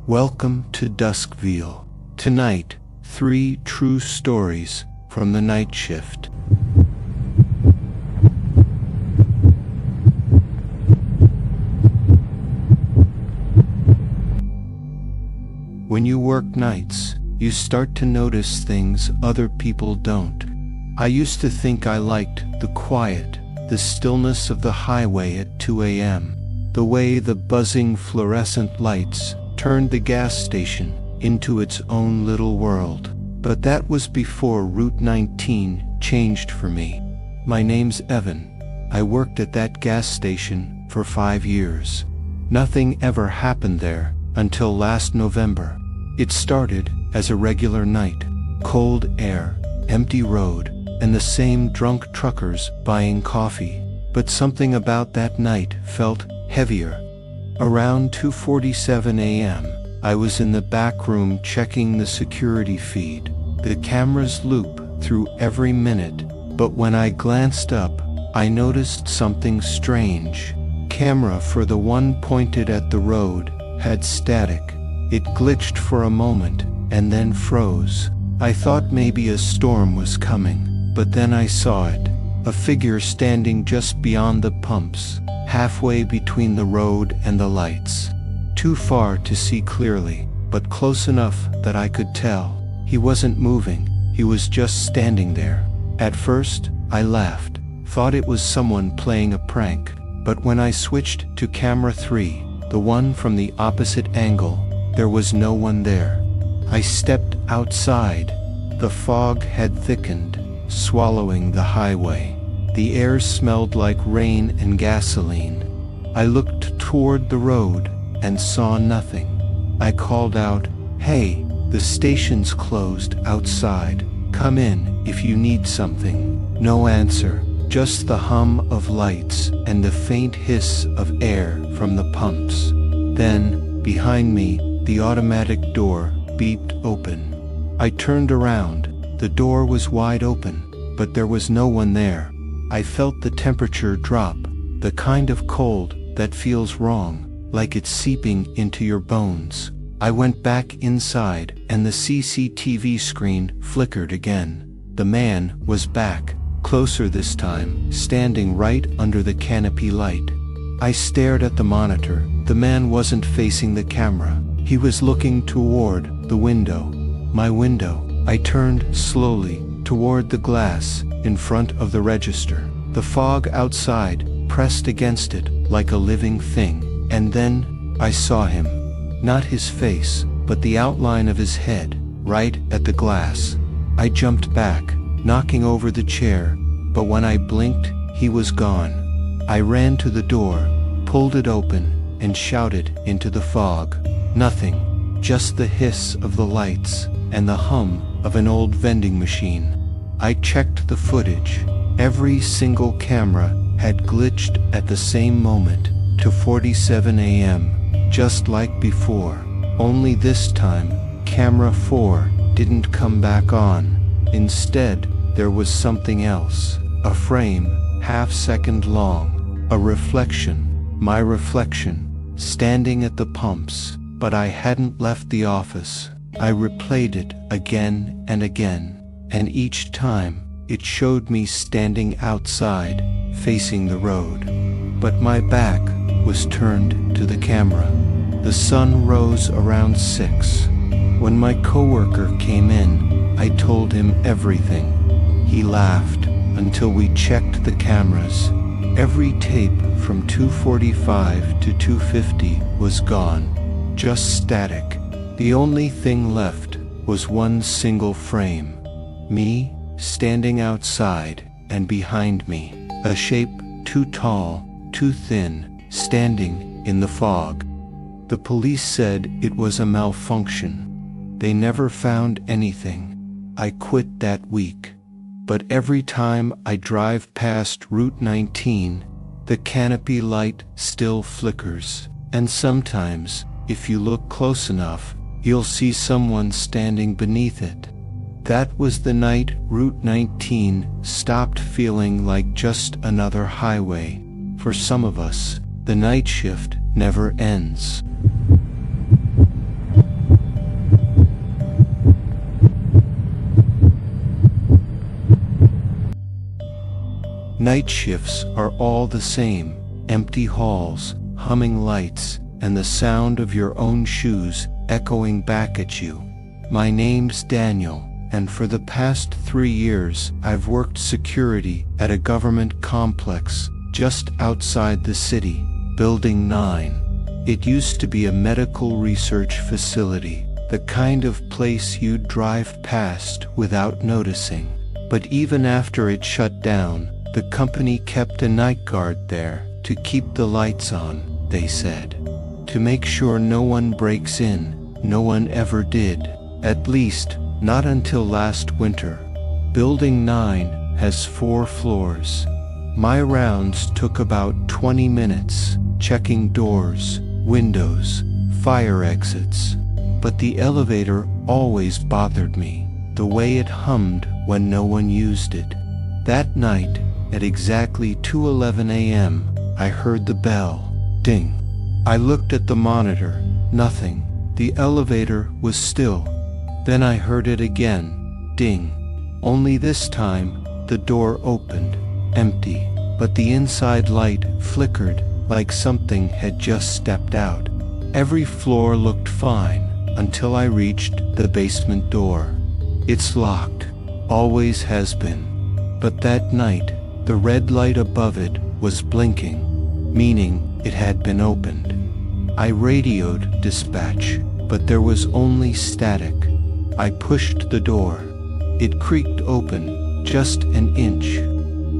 Welcome to Duskveil. Tonight, 3 true stories from the night shift. When you work nights, you start to notice things other people don't. I used to think I liked the quiet, the stillness of the highway at 2 a.m., the way the buzzing fluorescent lights turned the gas station into its own little world. But that was before Route 19 changed for me. My name's Evan. I worked at that gas station for 5 years. Nothing ever happened there until last November. It started as a regular night, cold air, empty road, and the same drunk truckers buying coffee. But something about that night felt heavier. Around 2:47 a.m., I was in the back room checking the security feed. The cameras loop through every minute, but when I glanced up, I noticed something strange. Camera for the one pointed at the road had static. It glitched for a moment and then froze. I thought maybe a storm was coming, but then I saw it. A figure standing just beyond the pumps, halfway between the road and the lights. Too far to see clearly, but close enough that I could tell. He wasn't moving, he was just standing there. At first, I laughed, thought it was someone playing a prank, but when I switched to camera 3, the one from the opposite angle, there was no one there. I stepped outside. The fog had thickened, swallowing the highway. The air smelled like rain and gasoline. I looked toward the road and saw nothing. I called out, "Hey, the station's closed outside. Come in if you need something." No answer, just the hum of lights and the faint hiss of air from the pumps. Then, behind me, the automatic door beeped open. I turned around. The door was wide open, but there was no one there. I felt the temperature drop, the kind of cold that feels wrong, like it's seeping into your bones. I went back inside and the CCTV screen flickered again. The man was back, closer this time, standing right under the canopy light. I stared at the monitor. The man wasn't facing the camera. He was looking toward the window. My window. I turned slowly toward the glass in front of the register. The fog outside pressed against it like a living thing. And then I saw him. Not his face, but the outline of his head, right at the glass. I jumped back, knocking over the chair, but when I blinked, he was gone. I ran to the door, pulled it open, and shouted into the fog. Nothing, just the hiss of the lights and the hum of an old vending machine. I checked the footage. Every single camera had glitched at the same moment, 2:47 a.m., just like before. Only this time, camera 4 didn't come back on. Instead, there was something else. A frame, half-second long. A reflection, my reflection, standing at the pumps. But I hadn't left the office. I replayed it again and again, and each time, it showed me standing outside, facing the road. But my back was turned to the camera. The sun rose around 6. When my coworker came in, I told him everything. He laughed until we checked the cameras. Every tape from 2:45 to 2:50 was gone, just static. The only thing left was one single frame. Me, standing outside, and behind me, a shape too tall, too thin, standing in the fog. The police said it was a malfunction. They never found anything. I quit that week. But every time I drive past Route 19, the canopy light still flickers. And sometimes, if you look close enough, you'll see someone standing beneath it. That was the night Route 19 stopped feeling like just another highway. For some of us, the night shift never ends. Night shifts are all the same, empty halls, humming lights, and the sound of your own shoes echoing back at you. My name's Daniel, and for the past 3 years I've worked security at a government complex just outside the city, Building 9. It used to be a medical research facility, the kind of place you'd drive past without noticing. But even after it shut down, the company kept a night guard there to keep the lights on, they said. To make sure no one breaks in. No one ever did. At least, not until last winter. Building 9 has 4 floors. My rounds took about 20 minutes, checking doors, windows, fire exits. But the elevator always bothered me, the way it hummed when no one used it. That night, at exactly 2:11 a.m., I heard the bell. Ding. I looked at the monitor. Nothing. The elevator was still. Then I heard it again. Ding. Only this time, the door opened. Empty. But the inside light flickered like something had just stepped out. Every floor looked fine until I reached the basement door. It's locked. Always has been. But that night, the red light above it was blinking, meaning it had been opened. I radioed dispatch, but there was only static. I pushed the door. It creaked open, just an inch.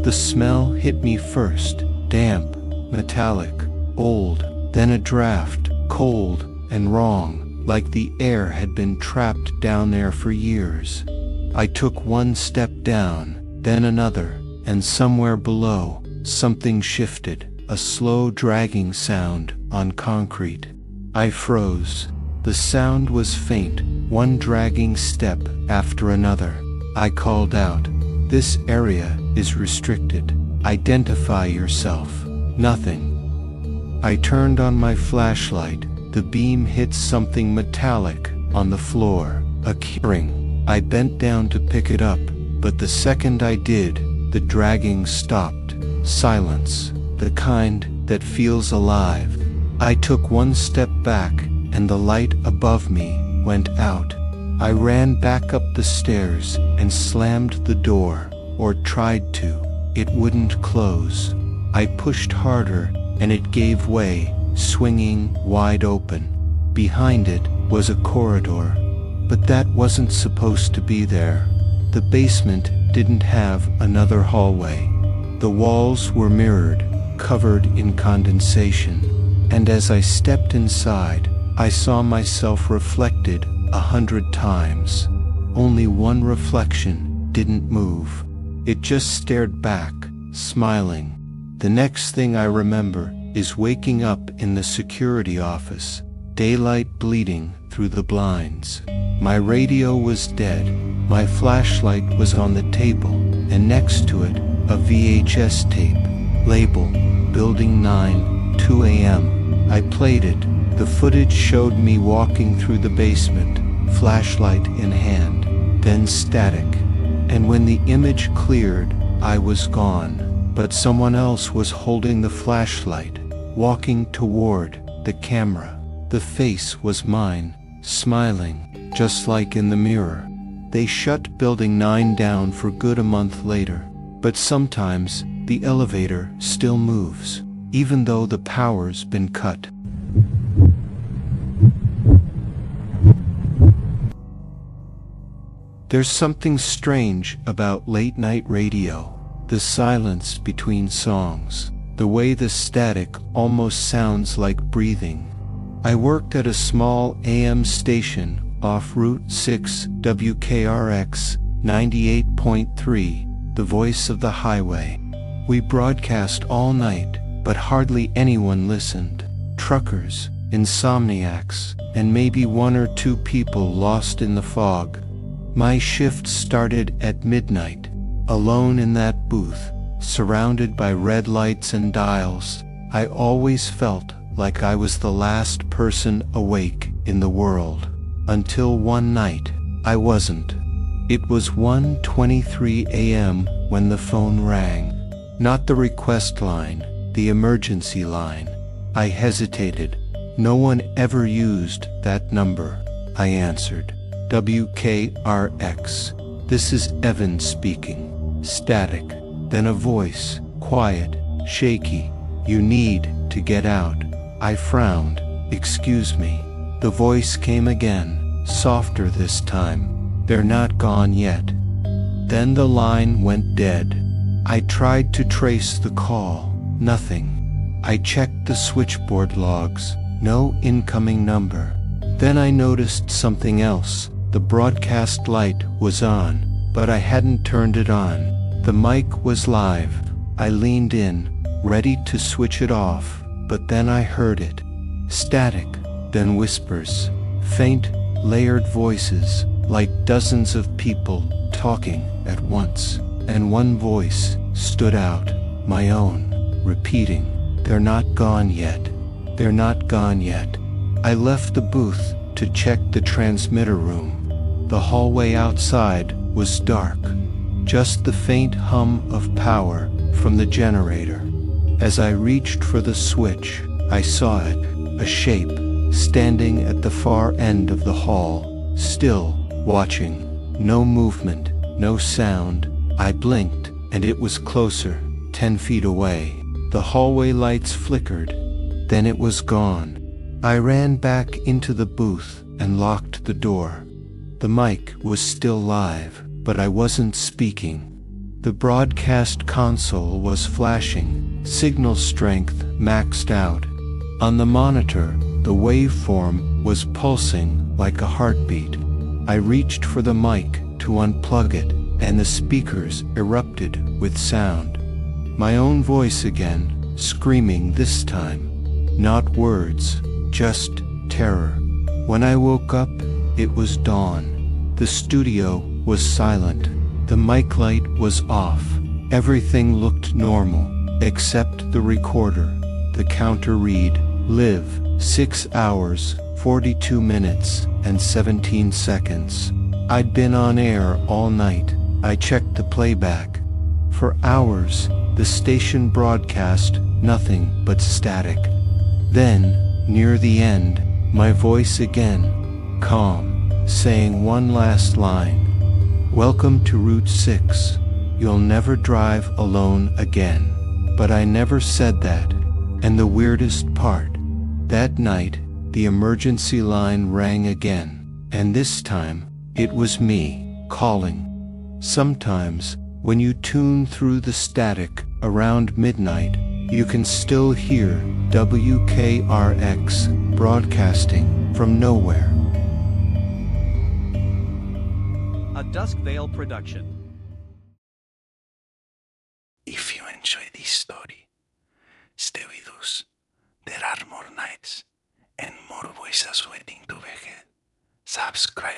The smell hit me first, damp, metallic, old, then a draft, cold and wrong, like the air had been trapped down there for years. I took one step down, then another, and somewhere below, something shifted, a slow dragging sound on concrete. I froze. The sound was faint, one dragging step after another. I called out, "This area is restricted. Identify yourself." Nothing. I turned on my flashlight. The beam hit something metallic on the floor, a keyring. I bent down to pick it up, but the second I did, the dragging stopped. Silence, the kind that feels alive. I took one step back, and the light above me went out. I ran back up the stairs and slammed the door, or tried to. It wouldn't close. I pushed harder, and it gave way, swinging wide open. Behind it was a corridor, but that wasn't supposed to be there. The basement didn't have another hallway. The walls were mirrored, covered in condensation, and as I stepped inside, I saw myself reflected 100 times. Only one reflection didn't move. It just stared back, smiling. The next thing I remember is waking up in the security office, daylight bleeding through the blinds. My radio was dead, my flashlight was on the table, and next to it, a VHS tape, label, Building 9, 2 a.m. I played it. The footage showed me walking through the basement, flashlight in hand, then static. And when the image cleared, I was gone. But someone else was holding the flashlight, walking toward the camera. The face was mine, smiling, just like in the mirror. They shut Building 9 down for good a month later. But sometimes, the elevator still moves, even though the power's been cut. There's something strange about late-night radio. The silence between songs. The way the static almost sounds like breathing. I worked at a small AM station off Route 6 WKRX 98.3, the voice of the highway. We broadcast all night, but hardly anyone listened. Truckers, insomniacs, and maybe 1 or 2 people lost in the fog. My shift started at midnight. Alone in that booth, surrounded by red lights and dials, I always felt like I was the last person awake in the world. Until one night, I wasn't. It was 1:23 a.m. when the phone rang. Not the request line, the emergency line. I hesitated. No one ever used that number. I answered. WKRX. This is Evan speaking. Static. Then a voice, quiet, shaky. You need to get out. I frowned. Excuse me. The voice came again, softer this time. They're not gone yet. Then the line went dead. I tried to trace the call. Nothing. I checked the switchboard logs. No incoming number. Then I noticed something else. The broadcast light was on, but I hadn't turned it on. The mic was live. I leaned in, ready to switch it off, but then I heard it. Static, then whispers, faint, layered voices, like dozens of people talking at once. And one voice stood out, my own, repeating, "They're not gone yet. They're not gone yet." I left the booth to check the transmitter room. The hallway outside was dark, just the faint hum of power from the generator. As I reached for the switch, I saw it, a shape, standing at the far end of the hall, still, watching. No movement, no sound. I blinked, and it was closer, 10 feet away. The hallway lights flickered. Then it was gone. I ran back into the booth and locked the door. The mic was still live, but I wasn't speaking. The broadcast console was flashing, signal strength maxed out. On the monitor, the waveform was pulsing like a heartbeat. I reached for the mic to unplug it, and the speakers erupted with sound. My own voice again, screaming this time. Not words, just terror. When I woke up, it was dawn. The studio was silent. The mic light was off. Everything looked normal, except the recorder. The counter read, live, 6 hours, 42 minutes, and 17 seconds. I'd been on air all night. I checked the playback. For hours, the station broadcast nothing but static. Then, near the end, my voice again, calm, saying one last line. Welcome to Route 6. You'll never drive alone again. But I never said that. And the weirdest part, that night, the emergency line rang again. And this time, it was me, calling. Sometimes, when you tune through the static around midnight, you can still hear WKRX broadcasting from nowhere. A Duskveil production. If you enjoy this story, stay with us. There are more nights and more voices waiting to be heard. Subscribe